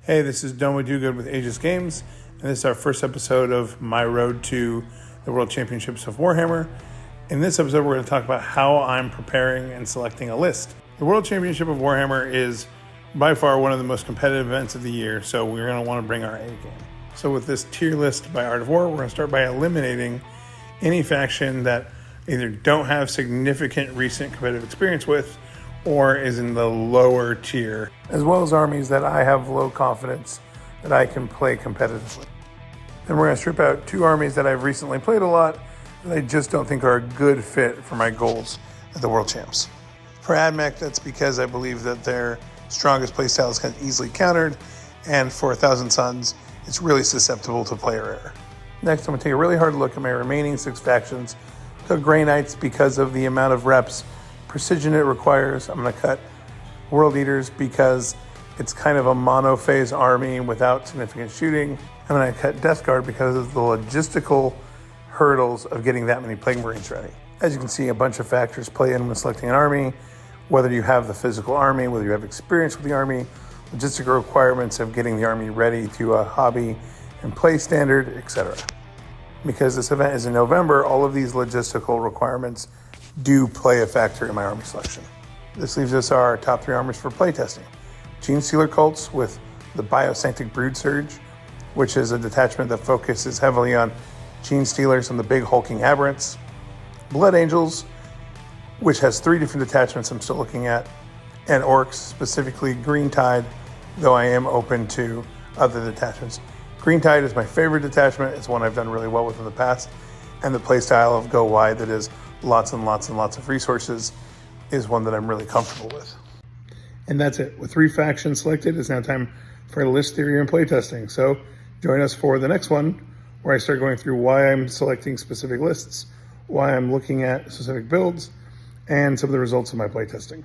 Hey, this is DomoDoGood with Aegis Games, and this is our first episode of my road to the World Championships of Warhammer. In this episode, we're going to talk about how I'm preparing and selecting a list. The World Championship of Warhammer is by far one of the most competitive events of the year, so we're going to want to bring our A game. So with this tier list by Art of War, we're going to start by eliminating any faction that either don't have significant recent competitive experience with or is in the lower tier, as well as armies that I have low confidence that I can play competitively. Then we're going to strip out 2 armies that I've recently played a lot that I just don't think are a good fit for my goals at the World Champs. For AdMech, that's because I believe that their strongest playstyle is kind of easily countered, and for 1,000 Suns, it's really susceptible to player error. Next, I'm going to take a really hard look at my remaining 6 factions. So Grey Knights, because of the amount of reps, precision it requires. I'm going to cut World Eaters because it's kind of a monophase army without significant shooting. I'm going to cut Death Guard because of the logistical hurdles of getting that many Plague Marines ready. As you can see, a bunch of factors play in when selecting an army, whether you have the physical army, whether you have experience with the army, logistical requirements of getting the army ready to a hobby and play standard, etc. Because this event is in November, all of these logistical requirements do play a factor in my army selection. This leaves us our top 3 armies for playtesting. Gene Stealer Cults with the Biosanctic Brood Surge, which is a detachment that focuses heavily on Gene Stealers and the big hulking aberrants. Blood Angels, which has 3 different detachments I'm still looking at, and Orcs, specifically Green Tide, though I am open to other detachments. Green Tide is my favorite detachment. It's one I've done really well with in the past, and the playstyle of go wide that is lots and lots and lots of resources is one that I'm really comfortable with. And that's it. With 3 factions selected, it's now time for list theory and playtesting. So join us for the next one, where I start going through why I'm selecting specific lists, why I'm looking at specific builds, and some of the results of my playtesting.